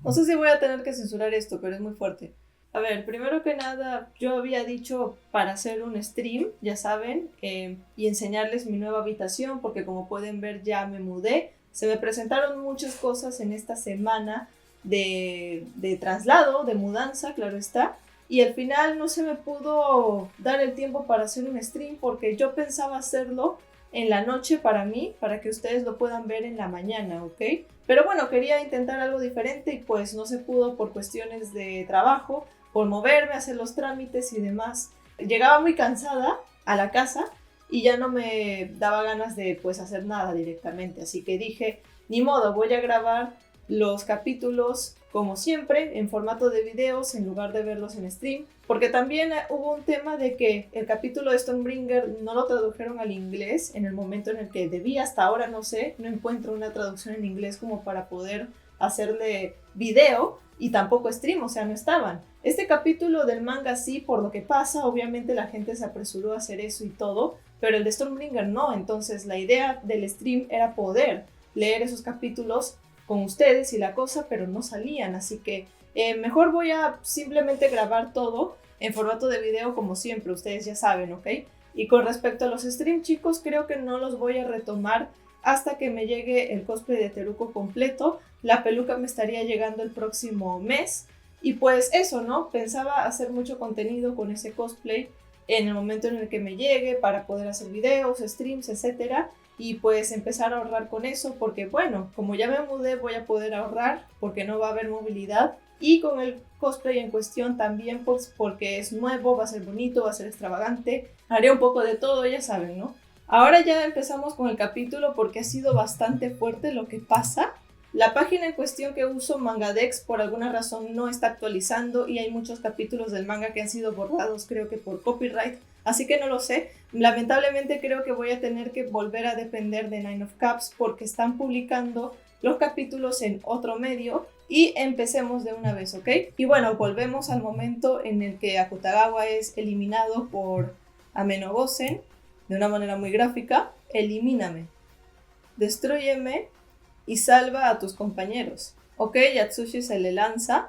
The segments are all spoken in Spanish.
No sé si voy a tener que censurar esto, pero es muy fuerte. A ver, primero que nada, yo había dicho para hacer un stream, ya saben, y enseñarles mi nueva habitación, porque como pueden ver ya me mudé. Se me presentaron muchas cosas en esta semana de traslado, de mudanza, claro está. Y al final no se me pudo dar el tiempo para hacer un stream porque yo pensaba hacerlo en la noche para mí, para que ustedes lo puedan ver en la mañana, ¿ok? Pero bueno, quería intentar algo diferente y pues no se pudo por cuestiones de trabajo, por moverme, hacer los trámites y demás. Llegaba muy cansada a la casa y ya no me daba ganas de pues hacer nada directamente, así que dije, ni modo, voy a grabar los capítulos como siempre en formato de videos en lugar de verlos en stream, porque también hubo un tema de que el capítulo de Stonebringer no lo tradujeron al inglés en el momento en el que debía, hasta ahora no sé, no encuentro una traducción en inglés como para poder hacerle video y tampoco stream, o sea, no estaban. Este capítulo del manga sí, por lo que pasa, obviamente la gente se apresuró a hacer eso y todo, pero el de Stormbringer no, entonces la idea del stream era poder leer esos capítulos con ustedes y la cosa, pero no salían, así que mejor voy a simplemente grabar todo en formato de video como siempre, ustedes ya saben, ¿ok? Y con respecto a los streams, chicos, creo que no los voy a retomar hasta que me llegue el cosplay de Teruko completo. La peluca me estaría llegando el próximo mes. Y pues eso, ¿no? Pensaba hacer mucho contenido con ese cosplay en el momento en el que me llegue para poder hacer videos, streams, etcétera. Y pues empezar a ahorrar con eso porque bueno, como ya me mudé voy a poder ahorrar porque no va a haber movilidad. Y con el cosplay en cuestión también pues porque es nuevo, va a ser bonito, va a ser extravagante. Haré un poco de todo, ya saben, ¿no? Ahora ya empezamos con el capítulo porque ha sido bastante fuerte lo que pasa. La página en cuestión que uso, Mangadex, por alguna razón no está actualizando y hay muchos capítulos del manga que han sido borrados, creo que por copyright, así que no lo sé. Lamentablemente creo que voy a tener que volver a depender de Nine of Cups porque están publicando los capítulos en otro medio y empecemos de una vez, ¿ok? Y bueno, volvemos al momento en el que Akutagawa es eliminado por Amenogosen de una manera muy gráfica. Elimíname, destrúyeme y salva a tus compañeros. Ok, Yatsushi se le lanza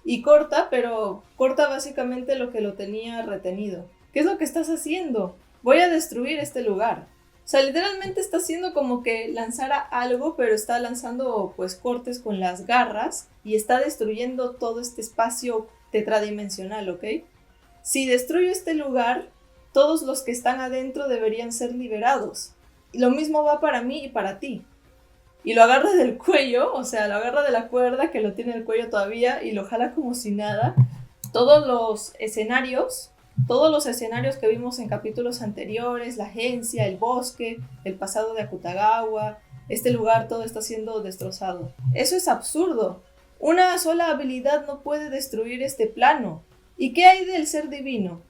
y corta, pero corta básicamente lo que lo tenía retenido. ¿Qué es lo que estás haciendo? Voy a destruir este lugar. O sea, literalmente está haciendo como que lanzara algo, pero está lanzando pues cortes con las garras y está destruyendo todo este espacio tetradimensional, ¿ok? Si destruyo este lugar, todos los que están adentro deberían ser liberados. Y lo mismo va para mí y para ti. Y lo agarra del cuello, o sea, lo agarra de la cuerda que lo tiene en el cuello todavía y lo jala como si nada. Todos los escenarios que vimos en capítulos anteriores, la agencia, el bosque, el pasado de Akutagawa, este lugar, todo está siendo destrozado. Eso es absurdo. Una sola habilidad no puede destruir este plano. ¿Y qué hay del ser divino?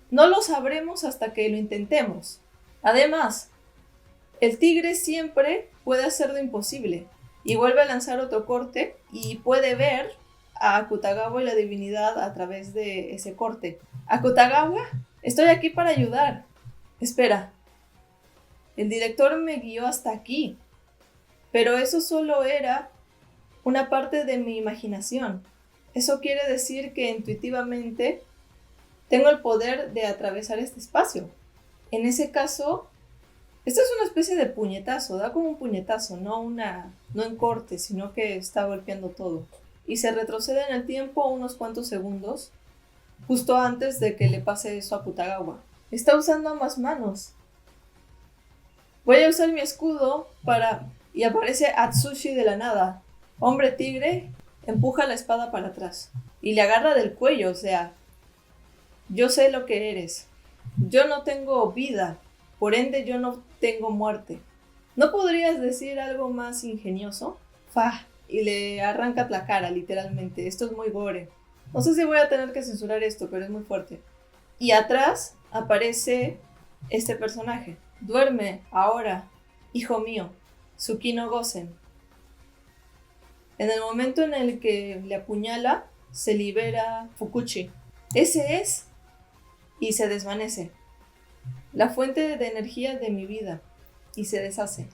No lo sabremos hasta que lo intentemos. Además, el tigre siempre puede hacer lo imposible y vuelve a lanzar otro corte y puede ver a Akutagawa y la divinidad a través de ese corte. Akutagawa, estoy aquí para ayudar. Espera, el director me guió hasta aquí, pero eso solo era una parte de mi imaginación. Eso quiere decir que intuitivamente tengo el poder de atravesar este espacio. En ese caso, esto es una especie de puñetazo, da como un puñetazo, no en corte, sino que está golpeando todo. Y se retrocede en el tiempo unos cuantos segundos, justo antes de que le pase eso a Akutagawa. Está usando ambas manos. Voy a usar mi escudo para... Y aparece Atsushi de la nada. Hombre tigre, empuja la espada para atrás. Y le agarra del cuello, o sea... Yo sé lo que eres. Yo no tengo vida. Por ende, yo no tengo muerte. ¿No podrías decir algo más ingenioso? ¡Fah! Y le arranca la cara, literalmente. Esto es muy gore. No sé si voy a tener que censurar esto, pero es muy fuerte. Y atrás aparece este personaje. Duerme, ahora, hijo mío. Tsukino Gosen. En el momento en el que le apuñala, se libera Fukuchi. Ese es... Y se desvanece. La fuente de energía de mi vida. Y se deshace.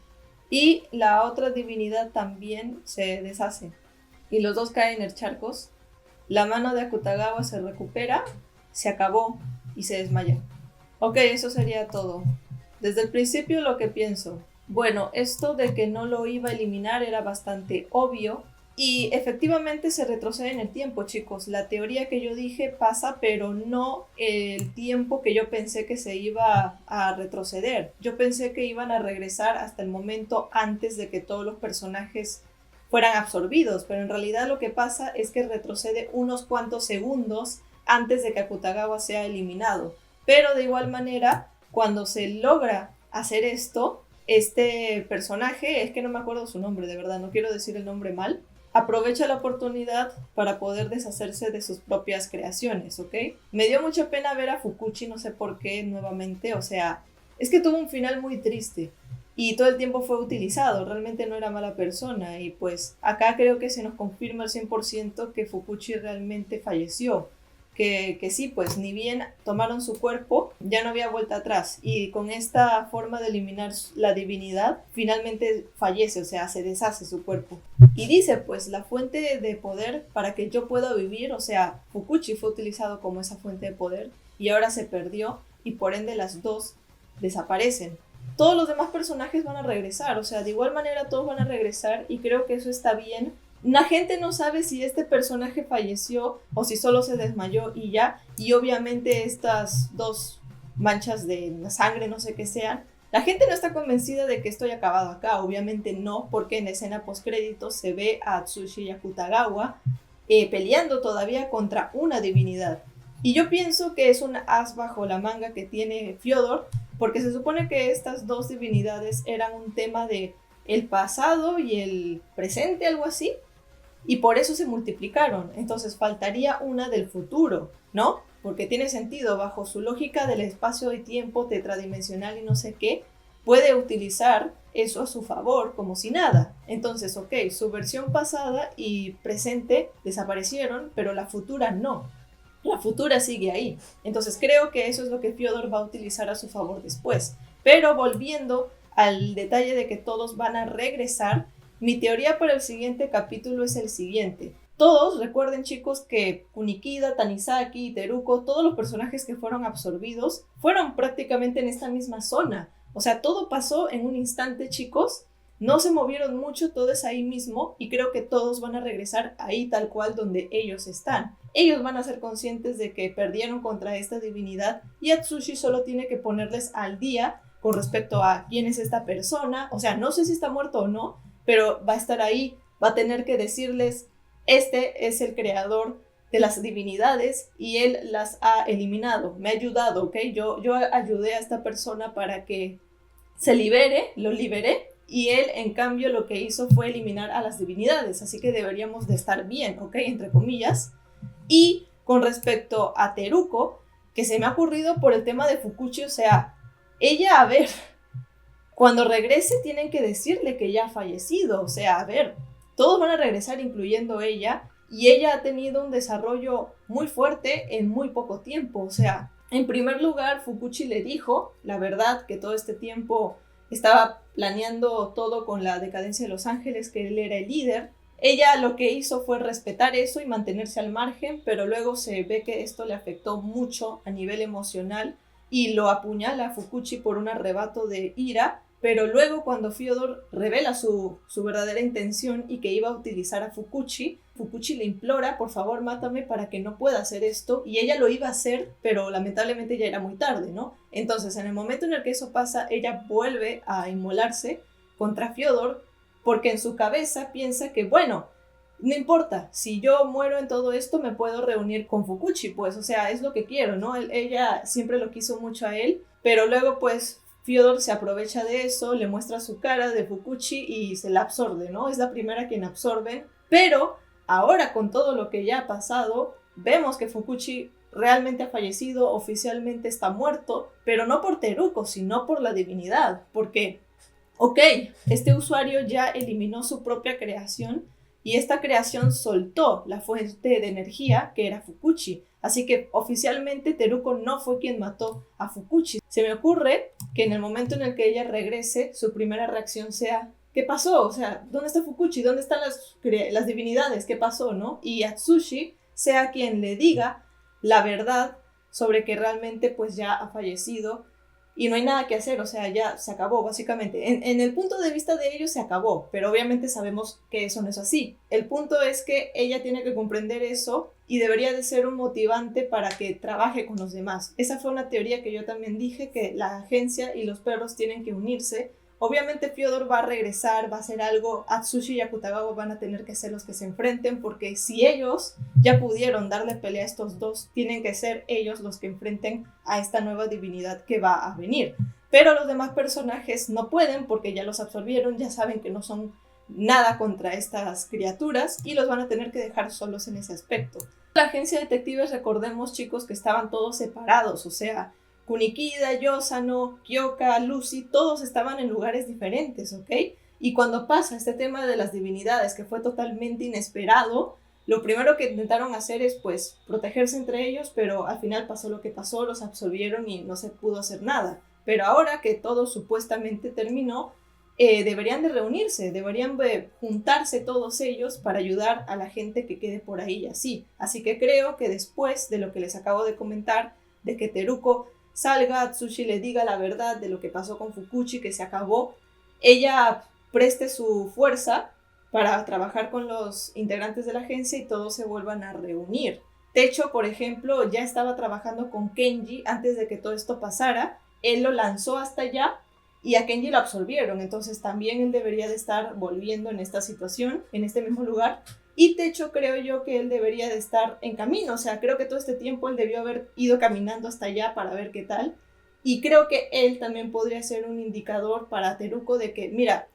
Y la otra divinidad también se deshace. y los dos caen en charcos. La mano de Akutagawa se recupera, se acabó y se desmaya. Ok, eso sería todo. Desde el principio lo que pienso. Bueno, esto de que no lo iba a eliminar era bastante obvio. Y efectivamente se retrocede en el tiempo, chicos. La teoría que yo dije pasa, pero no el tiempo que yo pensé que se iba a retroceder. Yo pensé que iban a regresar hasta el momento antes de que todos los personajes fueran absorbidos, pero en realidad lo que pasa es que retrocede unos cuantos segundos antes de que Akutagawa sea eliminado. Pero de igual manera, cuando se logra hacer esto, este personaje, es que no me acuerdo su nombre, de verdad, no quiero decir el nombre mal, aprovecha la oportunidad para poder deshacerse de sus propias creaciones, ¿ok? Me dio mucha pena ver a Fukuchi, no sé por qué, nuevamente, o sea, es que tuvo un final muy triste y todo el tiempo fue utilizado, realmente no era mala persona y pues acá creo que se nos confirma al 100% que Fukuchi realmente falleció. Que sí, pues ni bien tomaron su cuerpo, ya no había vuelta atrás y con esta forma de eliminar la divinidad, finalmente fallece, o sea, se deshace su cuerpo. Y dice, pues la fuente de poder para que yo pueda vivir, o sea, Fukuchi fue utilizado como esa fuente de poder y ahora se perdió y por ende las dos desaparecen. Todos los demás personajes van a regresar, o sea, de igual manera todos van a regresar y creo que eso está bien. La gente no sabe si este personaje falleció o si solo se desmayó y ya. Y obviamente estas dos manchas de sangre, no sé qué sean. La gente no está convencida de que esto haya acabado acá. Obviamente no, porque en escena postcréditos se ve a Atsushi y Akutagawa peleando todavía contra una divinidad. Y yo pienso que es un as bajo la manga que tiene Fyodor, porque se supone que estas dos divinidades eran un tema de el pasado y el presente, algo así. Y por eso se multiplicaron. Entonces faltaría una del futuro, ¿no? Porque tiene sentido, bajo su lógica del espacio y tiempo tetradimensional y no sé qué, puede utilizar eso a su favor como si nada. Entonces, ok, su versión pasada y presente desaparecieron, pero la futura no. La futura sigue ahí. Entonces creo que eso es lo que Fyodor va a utilizar a su favor después. Pero volviendo al detalle de que todos van a regresar, mi teoría para el siguiente capítulo es el siguiente. Todos, recuerden chicos, que Kunikida, Tanizaki, Teruko, todos los personajes que fueron absorbidos, fueron prácticamente en esta misma zona. O sea, todo pasó en un instante, chicos. No se movieron mucho, todo es ahí mismo y creo que todos van a regresar ahí tal cual donde ellos están. Ellos van a ser conscientes de que perdieron contra esta divinidad y Atsushi solo tiene que ponerles al día con respecto a quién es esta persona. O sea, no sé si está muerto o no, pero va a estar ahí, va a tener que decirles, este es el creador de las divinidades y él las ha eliminado, me ha ayudado, ¿ok? Yo ayudé a esta persona para que se libere, lo liberé, y él en cambio lo que hizo fue eliminar a las divinidades, así que deberíamos de estar bien, ¿ok? Entre comillas. Y con respecto a Teruko, que se me ha ocurrido por el tema de Fukuchi, o sea, ella, a ver, cuando regrese tienen que decirle que ya ha fallecido, o sea, a ver, todos van a regresar incluyendo ella, y ella ha tenido un desarrollo muy fuerte en muy poco tiempo, o sea, en primer lugar, Fukuchi le dijo, la verdad, que todo este tiempo estaba planeando todo con la decadencia de Los Ángeles, que él era el líder. Ella lo que hizo fue respetar eso y mantenerse al margen, pero luego se ve que esto le afectó mucho a nivel emocional y lo apuñala a Fukuchi por un arrebato de ira, pero luego cuando Fyodor revela su verdadera intención y que iba a utilizar a Fukuchi, Fukuchi le implora, por favor mátame para que no pueda hacer esto, y ella lo iba a hacer, pero lamentablemente ya era muy tarde, ¿no? Entonces en el momento en el que eso pasa, ella vuelve a inmolarse contra Fyodor, porque en su cabeza piensa que, bueno, no importa, si yo muero en todo esto me puedo reunir con Fukuchi, pues, o sea, es lo que quiero, ¿no? Ella siempre lo quiso mucho a él, pero luego pues Fyodor se aprovecha de eso, le muestra su cara de Fukuchi y se la absorbe, ¿no? Es la primera quien absorben, pero ahora con todo lo que ya ha pasado, vemos que Fukuchi realmente ha fallecido, oficialmente está muerto, pero no por Teruko, sino por la divinidad, porque, ok, este usuario ya eliminó su propia creación y esta creación soltó la fuente de energía que era Fukuchi. Así que oficialmente Teruko no fue quien mató a Fukuchi. Se me ocurre que en el momento en el que ella regrese, su primera reacción sea, ¿qué pasó? O sea, ¿dónde está Fukuchi? ¿Dónde están las divinidades? ¿Qué pasó, no? Y Atsushi sea quien le diga la verdad sobre que realmente pues ya ha fallecido y no hay nada que hacer, o sea, ya se acabó básicamente. En el punto de vista de ellos se acabó, pero obviamente sabemos que eso no es así. El punto es que ella tiene que comprender eso y debería de ser un motivante para que trabaje con los demás. Esa fue una teoría que yo también dije, que la agencia y los perros tienen que unirse. Obviamente Fyodor va a regresar, va a hacer algo, Atsushi y Akutagawa van a tener que ser los que se enfrenten, porque si ellos ya pudieron darle pelea a estos dos, tienen que ser ellos los que enfrenten a esta nueva divinidad que va a venir. Pero los demás personajes no pueden porque ya los absorbieron, ya saben que no son nada contra estas criaturas y los van a tener que dejar solos en ese aspecto. La agencia de detectives, recordemos, chicos, que estaban todos separados, o sea, Kunikida, Yosano, Kyoka, Lucy, todos estaban en lugares diferentes, ¿ok? Y cuando pasa este tema de las divinidades, que fue totalmente inesperado, lo primero que intentaron hacer es, pues, protegerse entre ellos, pero al final pasó lo que pasó, los absolvieron y no se pudo hacer nada. Pero ahora que todo supuestamente terminó, deberían de reunirse, deberían de juntarse todos ellos para ayudar a la gente que quede por ahí así. Así que creo que después de lo que les acabo de comentar, de que Teruko salga, Atsushi le diga la verdad de lo que pasó con Fukuchi, que se acabó, ella preste su fuerza para trabajar con los integrantes de la agencia y todos se vuelvan a reunir. Techo, por ejemplo, ya estaba trabajando con Kenji antes de que todo esto pasara, él lo lanzó hasta allá y a Kenji lo absorbieron, entonces también él debería de estar volviendo en esta situación, en este mismo lugar. Y Techo, creo yo que él debería de estar en camino, o sea, creo que todo este tiempo él debió haber ido caminando hasta allá para ver qué tal, y creo que él también podría ser un indicador para Teruko de que, mira,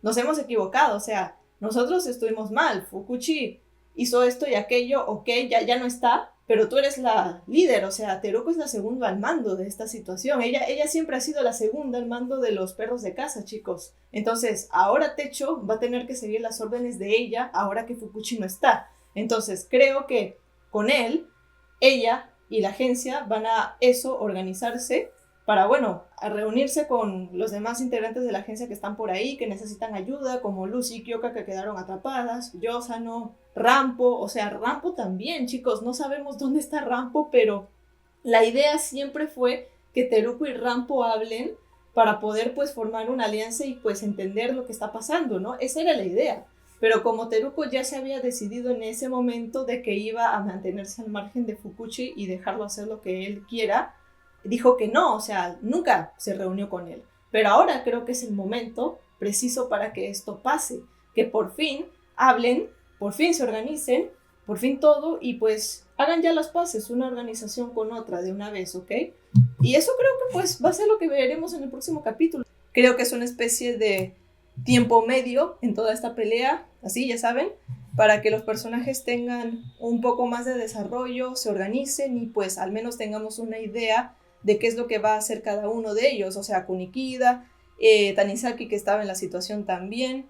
nos hemos equivocado, o sea, nosotros estuvimos mal, Fukuchi hizo esto y aquello, ok, ya no está, pero tú eres la líder, o sea, Teruko es la segunda al mando de esta situación. Ella siempre ha sido la segunda al mando de los perros de casa, chicos. Entonces, ahora Techo va a tener que seguir las órdenes de ella, ahora que Fukuchi no está. Entonces, creo que con él, ella y la agencia van a organizarse para, bueno, a reunirse con los demás integrantes de la agencia que están por ahí, que necesitan ayuda, como Lucy y Kyoka, que quedaron atrapadas, Yosano, Rampo, o sea, Rampo también, chicos, no sabemos dónde está Rampo, pero la idea siempre fue que Teruko y Rampo hablen para poder, pues, formar una alianza y, pues, entender lo que está pasando, ¿no? Esa era la idea. Pero como Teruko ya se había decidido en ese momento de que iba a mantenerse al margen de Fukuchi y dejarlo hacer lo que él quiera, dijo que no, o sea, nunca se reunió con él. Pero ahora creo que es el momento preciso para que esto pase, que por fin hablen, por fin se organicen, por fin todo, y pues hagan ya las paces, una organización con otra de una vez, ¿ok? Y eso creo que pues va a ser lo que veremos en el próximo capítulo. Creo que es una especie de tiempo medio en toda esta pelea, así ya saben, para que los personajes tengan un poco más de desarrollo, se organicen y pues al menos tengamos una idea de qué es lo que va a hacer cada uno de ellos, o sea, Kunikida, Tanizaki, que estaba en la situación también,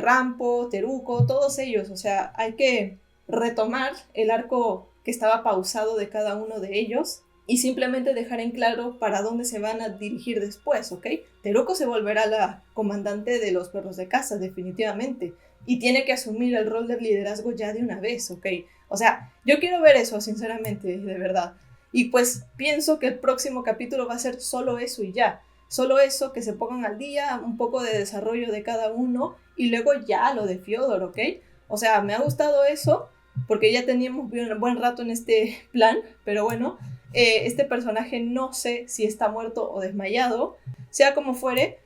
Rampo, Teruko, todos ellos, o sea, hay que retomar el arco que estaba pausado de cada uno de ellos y simplemente dejar en claro para dónde se van a dirigir después, ¿ok? Teruko se volverá la comandante de los perros de casa, definitivamente, y tiene que asumir el rol de liderazgo ya de una vez, ¿ok? O sea, yo quiero ver eso, sinceramente, de verdad. Y pues pienso que el próximo capítulo va a ser solo eso y ya. Solo eso, que se pongan al día, un poco de desarrollo de cada uno y luego ya lo de Fyodor, ¿ok? O sea, me ha gustado eso porque ya teníamos un buen rato en este plan, pero bueno, este personaje no sé si está muerto o desmayado. Sea como fuere,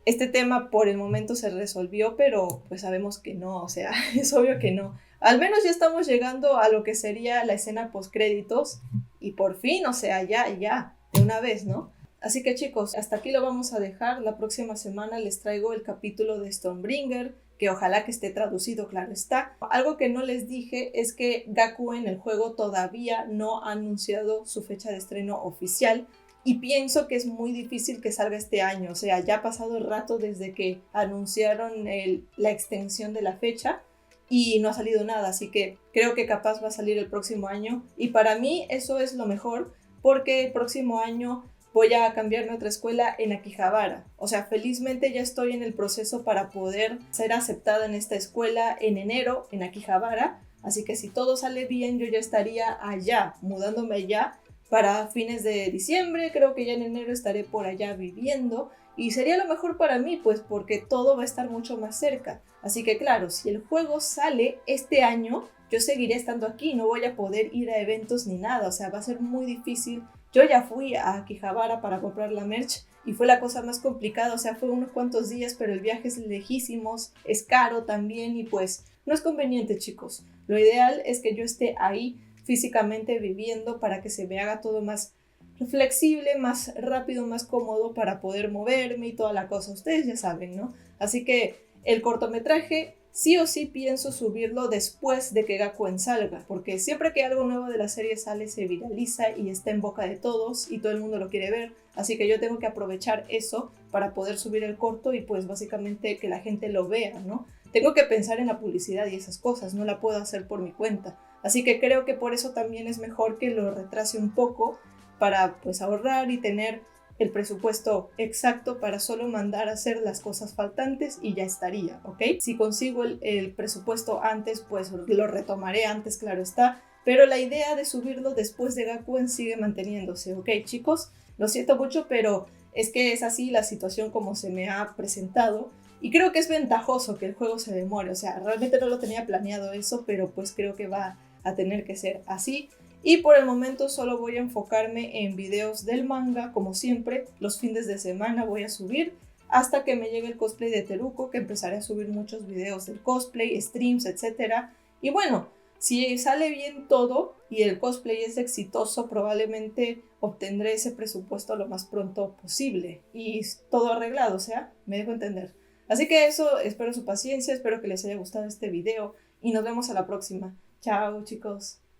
este tema por el momento se resolvió, pero pues sabemos que no, o sea, es obvio que no. Al menos ya estamos llegando a lo que sería la escena postcréditos y por fin, o sea, ya, de una vez, ¿no? Así que chicos, hasta aquí lo vamos a dejar. La próxima semana les traigo el capítulo de Stormbringer, que ojalá que esté traducido, claro está. Algo que no les dije es que Gakuen, el juego, todavía no ha anunciado su fecha de estreno oficial y pienso que es muy difícil que salga este año. O sea, ya ha pasado el rato desde que anunciaron la extensión de la fecha y no ha salido nada, así que creo que capaz va a salir el próximo año y para mí eso es lo mejor porque el próximo año voy a cambiarme a otra escuela en Akihabara. O sea, felizmente ya estoy en el proceso para poder ser aceptada en esta escuela en enero en Akihabara. Así que si todo sale bien, yo ya estaría allá, mudándome allá para fines de diciembre. Creo que ya en enero estaré por allá viviendo. Y sería lo mejor para mí, pues porque todo va a estar mucho más cerca. Así que claro, si el juego sale este año, yo seguiré estando aquí, no voy a poder ir a eventos ni nada. O sea, va a ser muy difícil. Yo ya fui a Akihabara para comprar la merch y fue la cosa más complicada. O sea, fue unos cuantos días, pero el viaje es lejísimos, es caro también y pues no es conveniente, chicos. Lo ideal es que yo esté ahí físicamente viviendo para que se me haga todo más flexible, más rápido, más cómodo para poder moverme y toda la cosa. Ustedes ya saben, ¿no? Así que el cortometraje sí o sí pienso subirlo después de que Gakuen salga, porque siempre que algo nuevo de la serie sale se viraliza y está en boca de todos y todo el mundo lo quiere ver, así que yo tengo que aprovechar eso para poder subir el corto y pues básicamente que la gente lo vea, ¿no? Tengo que pensar en la publicidad y esas cosas, no la puedo hacer por mi cuenta, así que creo que por eso también es mejor que lo retrase un poco para pues ahorrar y tener el presupuesto exacto para solo mandar a hacer las cosas faltantes y ya estaría, ¿ok? Si consigo el presupuesto antes, pues lo retomaré antes, claro está, pero la idea de subirlo después de Gakuen sigue manteniéndose, ¿ok, chicos? Lo siento mucho, pero es que es así la situación como se me ha presentado y creo que es ventajoso que el juego se demore, o sea, realmente no lo tenía planeado eso, pero pues creo que va a tener que ser así. Y por el momento solo voy a enfocarme en videos del manga, como siempre, los fines de semana voy a subir hasta que me llegue el cosplay de Teruko, que empezaré a subir muchos videos del cosplay, streams, etc. Y bueno, si sale bien todo y el cosplay es exitoso, probablemente obtendré ese presupuesto lo más pronto posible y todo arreglado, o sea, me dejo entender. Así que eso, espero su paciencia, espero que les haya gustado este video y nos vemos a la próxima. Chao, chicos.